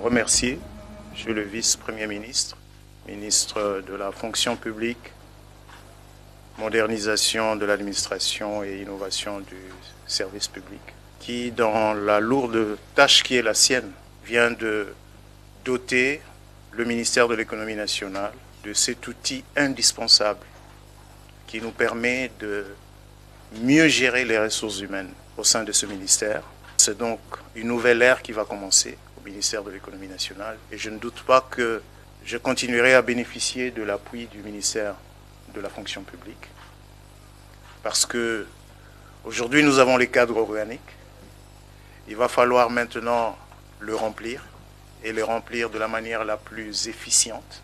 remercier. Je suis le vice-premier ministre, ministre de la fonction publique, modernisation de l'administration et innovation du service public, qui, dans la lourde tâche qui est la sienne, vient de doter le ministère de l'économie nationale de cet outil indispensable qui nous permet de mieux gérer les ressources humaines au sein de ce ministère. C'est donc une nouvelle ère qui va commencer au ministère de l'économie nationale et je ne doute pas que je continuerai à bénéficier de l'appui du ministère de la fonction publique parce que aujourd'hui nous avons les cadres organiques. Il va falloir maintenant le remplir et le remplir de la manière la plus efficiente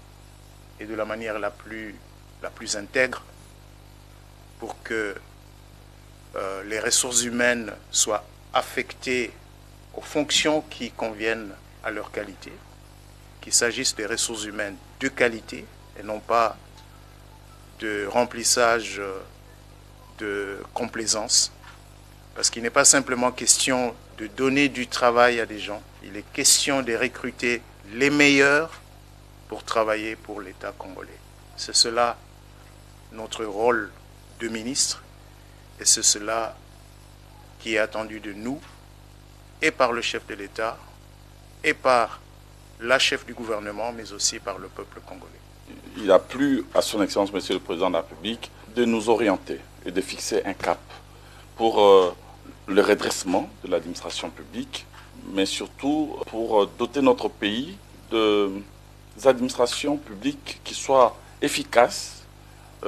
et de la manière la plus intègre pour que les ressources humaines soient affectées aux fonctions qui conviennent à leur qualité, qu'il s'agisse des ressources humaines de qualité et non pas de remplissage de complaisance, parce qu'il n'est pas simplement question de donner du travail à des gens, il est question de recruter les meilleurs pour travailler pour l'État congolais. C'est cela notre rôle de ministre et c'est cela qui est attendu de nous et par le chef de l'État et par la chef du gouvernement, mais aussi par le peuple congolais. Il a plu à son Excellence, Monsieur le Président de la République, de nous orienter et de fixer un cap pour le redressement de l'administration publique, mais surtout pour doter notre pays d'administrations publiques qui soient efficaces,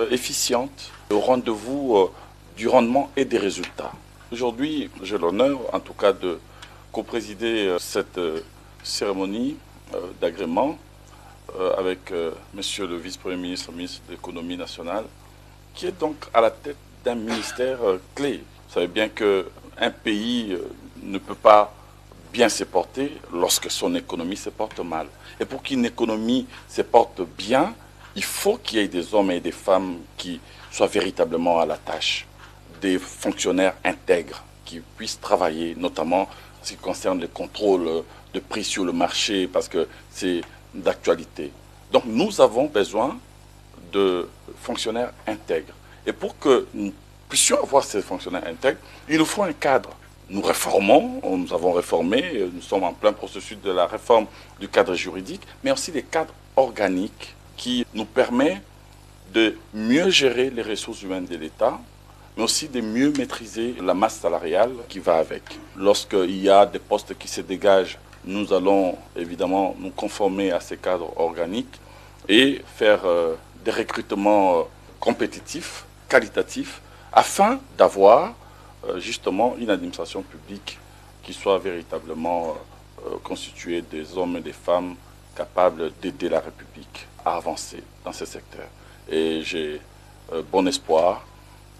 efficientes, au rendez-vous du rendement et des résultats. Aujourd'hui, j'ai l'honneur, en tout cas, de co-présider cette cérémonie d'agrément avec Monsieur le vice-premier ministre, ministre de l'économie nationale, qui est donc à la tête d'un ministère clé. Vous savez bien qu'un pays ne peut pas bien se porter lorsque son économie se porte mal. Et pour qu'une économie se porte bien, il faut qu'il y ait des hommes et des femmes qui soient véritablement à la tâche, des fonctionnaires intègres qui puissent travailler, notamment en ce qui concerne le contrôle de prix sur le marché, parce que c'est d'actualité. Donc nous avons besoin de fonctionnaires intègres. Et pour que nous puissions avoir ces fonctionnaires intègres, il nous faut un cadre. Nous réformons, nous avons réformé, nous sommes en plein processus de la réforme du cadre juridique, mais aussi des cadres organiques qui nous permettent de mieux gérer les ressources humaines de l'État, mais aussi de mieux maîtriser la masse salariale qui va avec. Lorsqu'il y a des postes qui se dégagent, nous allons évidemment nous conformer à ces cadres organiques et faire des recrutements compétitifs, qualitatifs, afin d'avoir justement une administration publique qui soit véritablement constituée des hommes et des femmes capables d'aider la République à avancer dans ce secteur. Et j'ai bon espoir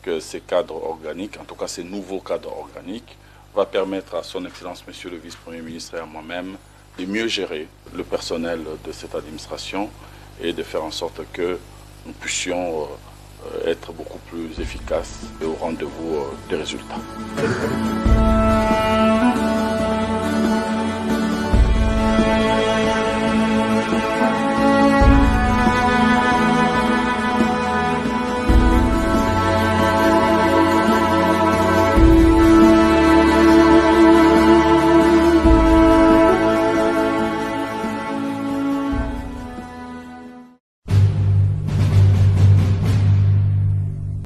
que ces cadres organiques, en tout cas ces nouveaux cadres organiques, va permettre à son Excellence, Monsieur le Vice-Premier ministre et à moi-même de mieux gérer le personnel de cette administration et de faire en sorte que nous puissions être beaucoup plus efficaces et au rendez-vous des résultats.